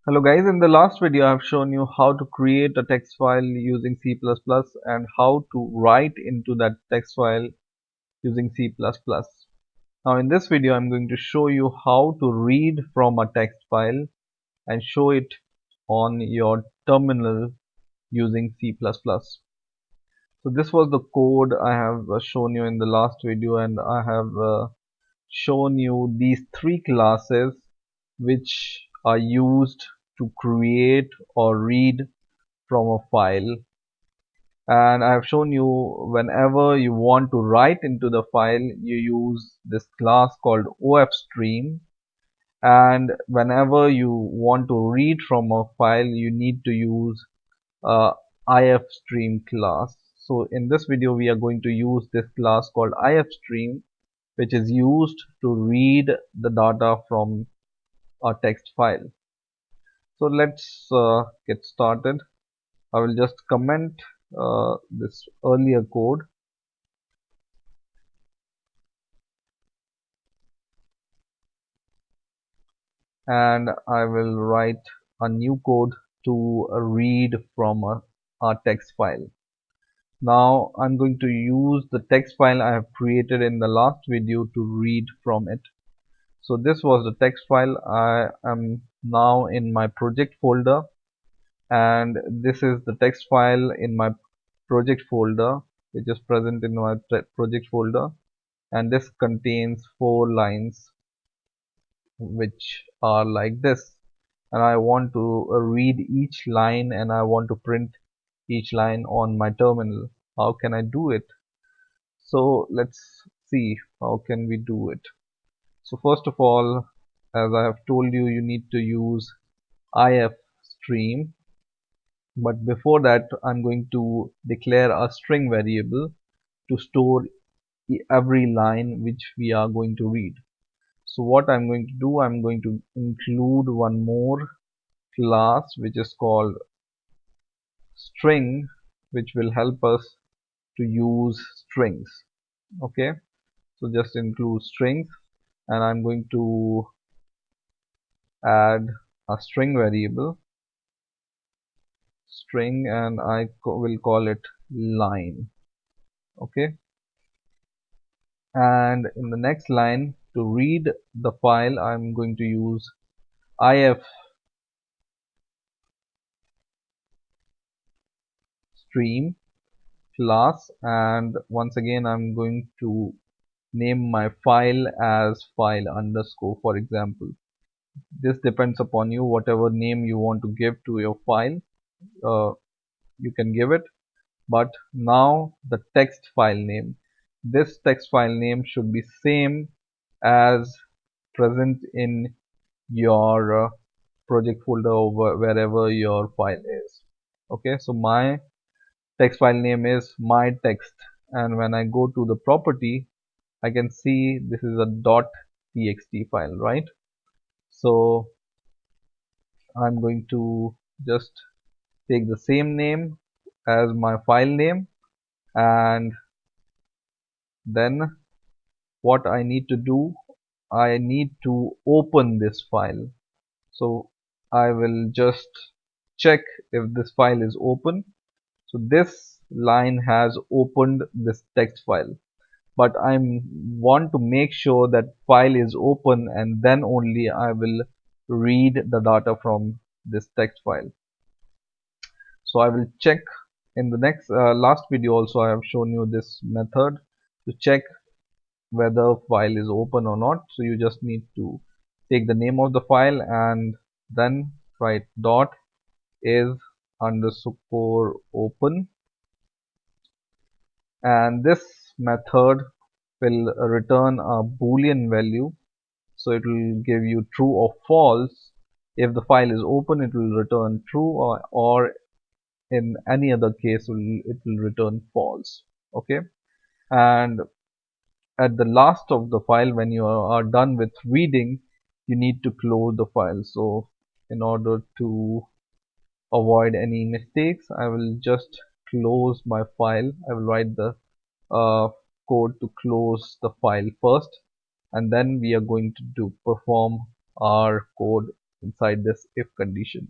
Hello guys, in the last video I have shown you how to create a text file using C++ and how to write into that text file using C++. Now in this video I'm going to show you how to read from a text file and show it on your terminal using C++. So this was the code I have shown you in the last video, and I have shown you these three classes which are used to create or read from a file. And I have shown you whenever you want to write into the file, you use this class called ifstream, and whenever you want to read from a file, you need to use a ifstream class. So in this video we are going to use this class called ifstream, which is used to read the data from a text file. So let's get started. I will just comment this earlier code, and I will write a new code to read from a text file. Now I'm going to use the text file I have created in the last video to read from it. So this was the text file. I am now in my project folder, and this is the text file in my project folder, which is present in my project folder, and this contains 4 lines which are like this, and I want to read each line and I want to print each line on my terminal. How can I do it? So let's see how can we do it. So first of all, as I have told you, you need to use ifstream, but before that I'm going to declare a string variable to store every line which we are going to read. So what I'm going to do, I'm going to include one more class which is called string, which will help us to use strings. Okay, so just include strings, and I'm going to add a string variable, string, and I will call it line. Okay, and in the next line, to read the file, I'm going to use ifstream, class, and once again I'm going to name my file as file underscore, for example. This depends upon you. Whatever name you want to give to your file, you can give it. But now the text file name, this text file name should be same as present in your project folder over wherever your file is. Okay, so my text file name is my text, and when I go to the property, I can see this is a .txt file, right? So I'm going to just take the same name as my file name, and then what I need to do, I need to open this file. So I will just check if this file is open. So this line has opened this text file, but I want to make sure that file is open, and then only I will read the data from this text file. So I will check in the next last video also I have shown you this method to check whether file is open or not. So you just need to take the name of the file and then write dot is underscore open, and this method will return a boolean value. So it will give you true or false. If the file is open, it will return true, or in any other case it will return false. Okay, and at the last of the file, when you are done with reading, you need to close the file. So in order to avoid any mistakes, I will just close my file. I will write the code to close the file first, and then we are going to perform our code inside this if condition.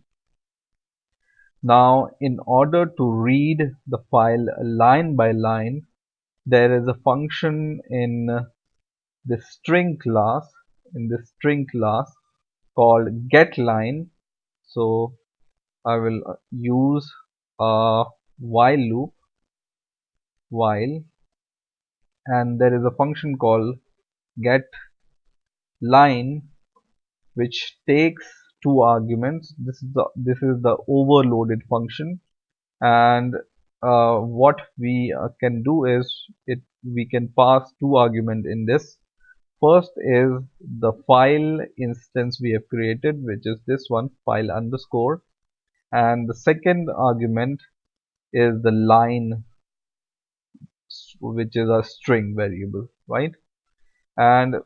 Now, in order to read the file line by line, there is a function in the string class, called getline. So I will use a while loop, while, and there is a function called getline which takes two arguments. This is the overloaded function, and what we can do is we can pass two arguments in this. First is the file instance we have created, which is this one, file underscore, and the second argument is the line, which is a string variable, right? And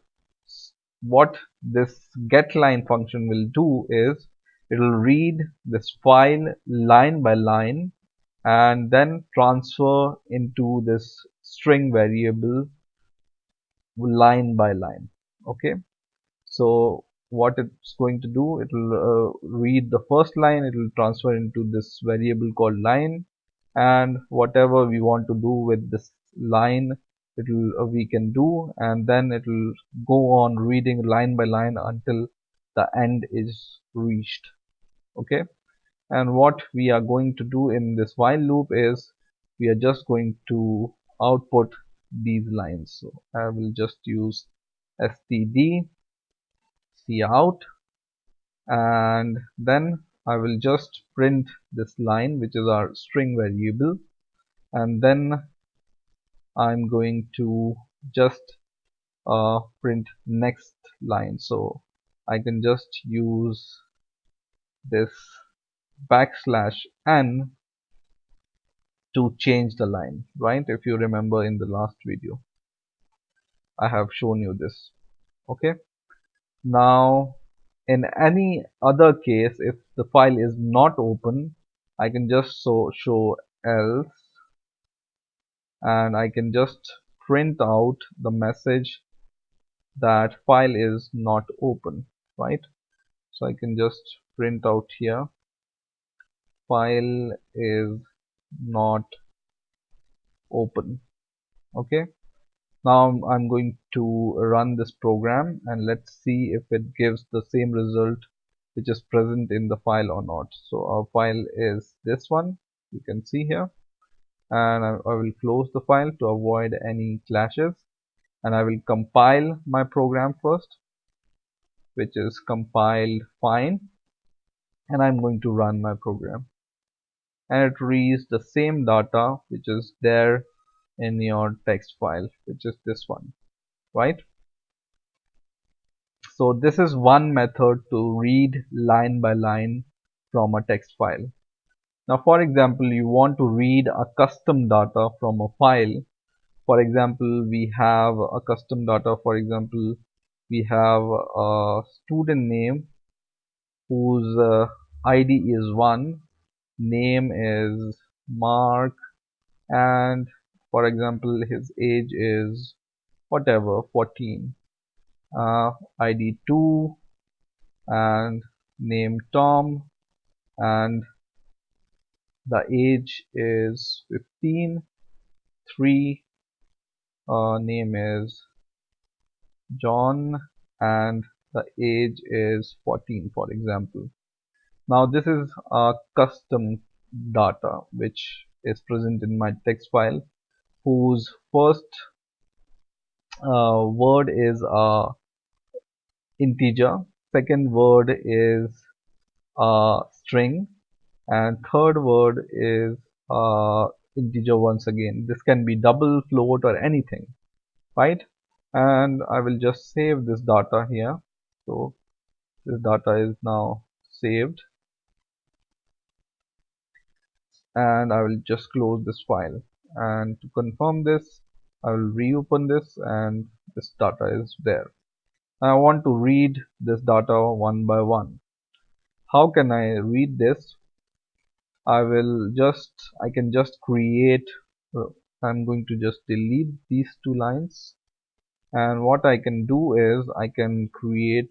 what this getLine function will do is it will read this file line by line and then transfer into this string variable line by line. Okay, so what it's going to do, it will read the first line, it will transfer into this variable called line, and whatever we want to do with this line, it will we can do, and then it will go on reading line by line until the end is reached. Okay, and what we are going to do in this while loop is we are just going to output these lines. So I will just use std cout, and then I will just print this line, which is our string variable, and then I'm going to just print next line. So I can just use this \n to change the line, right? If you remember in the last video, I have shown you this. Okay, now in any other case, if the file is not open, I can just show else, and I can just print out the message that file is not open, right? So I can just print out here, file is not open. Okay, now I'm going to run this program and let's see if it gives the same result which is present in the file or not. So our file is this one, you can see here, and I will close the file to avoid any clashes, and I will compile my program first, which is compiled fine, and I'm going to run my program, and it reads the same data which is there in your text file, which is this one, right? So this is one method to read line by line from a text file. Now for example, you want to read a custom data from a file. For example, we have a custom data. For example, we have a student name whose ID is 1, name is Mark, and for example his age is whatever 14, ID 2, and name Tom, and the age is 15, 3, name is John, and the age is 14, for example. Now this is a custom data which is present in my text file, whose first word is integer, second word is string, and third word is integer once again. This can be double, float, or anything, right? And I will just save this data here. So this data is now saved, and I will just close this file, and to confirm this I will reopen this, and this data is there. I want to read this data one by one. How can I read this? I can just create, I'm going to just delete these two lines, and what I can do is I can create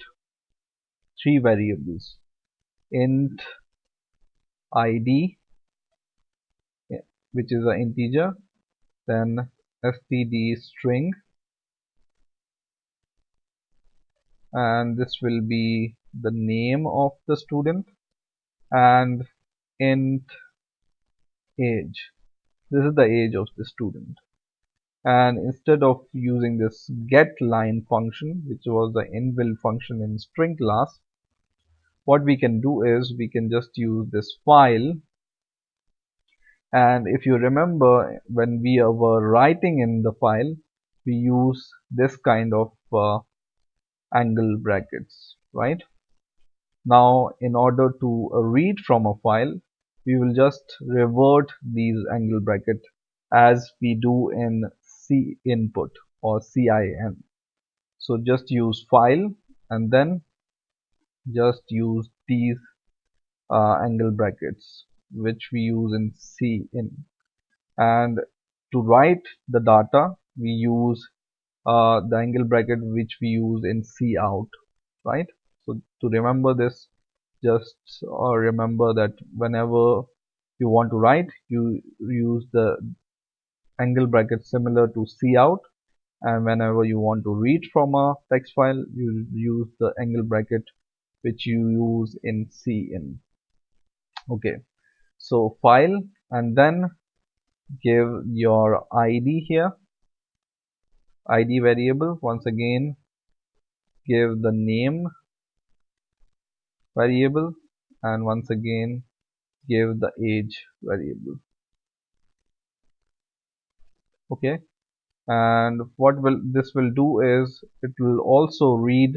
three variables. int id, which is an integer, then std string, and this will be the name of the student, and int age. This is the age of the student. And instead of using this getline function, which was the inbuilt function in string class, what we can do is we can just use this file. And if you remember, when we were writing in the file, we use this kind of angle brackets, right? Now, in order to read from a file, we will just revert these angle bracket as we do in C input or CIN. So just use file and then just use these angle brackets which we use in CIN. And to write the data, we use the angle bracket which we use in cout, right? So to remember this, just remember that whenever you want to write, you use the angle bracket similar to cout, and whenever you want to read from a text file, you use the angle bracket which you use in cin. Okay, so file, and then give your id here, id variable. Once again, give the name variable, and once again give the age variable. Okay, and what will this will do is it will also read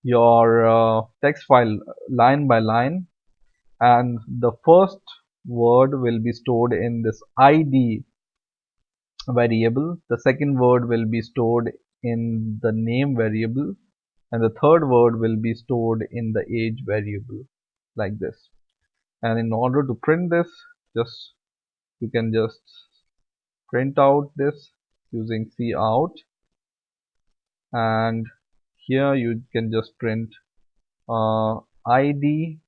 your text file line by line, and the first word will be stored in this id variable, the second word will be stored in the name variable, and the third word will be stored in the age variable, like this. And in order to print this, just you can just print out this using cout, and here you can just print id,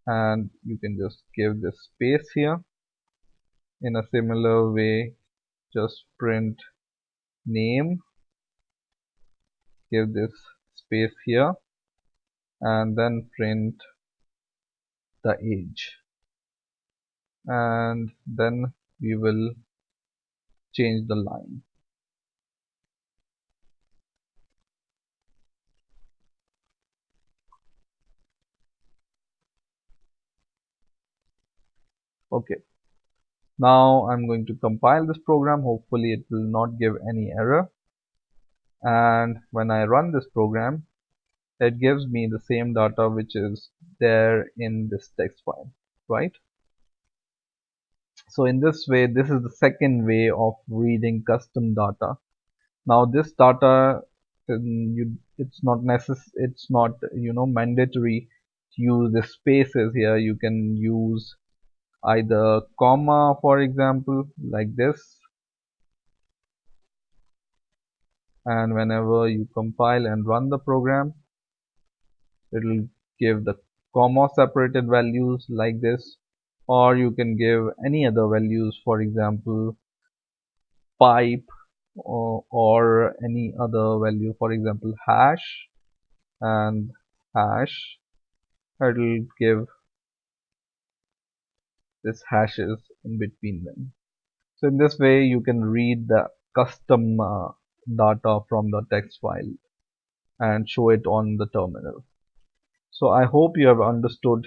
and you can just give this space here. In a similar way, just print name, give this space here, and then print the age, and then we will change the line. Okay, now I'm going to compile this program. Hopefully it will not give any error, and when I run this program, it gives me the same data which is there in this text file, right? So in this way, this is the second way of reading custom data. Now this data, it's not it's not mandatory to use the spaces here. You can use either comma, for example, like this, and whenever you compile and run the program, it will give the comma separated values like this, or you can give any other values, for example pipe, or any other value, for example hash, and hash, it will give this hashes in between them. So in this way you can read the custom data from the text file and show it on the terminal. So I hope you have understood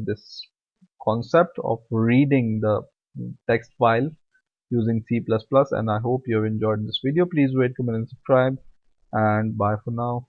this concept of reading the text file using C++, and I hope you have enjoyed this video. Please rate, comment and subscribe, and bye for now.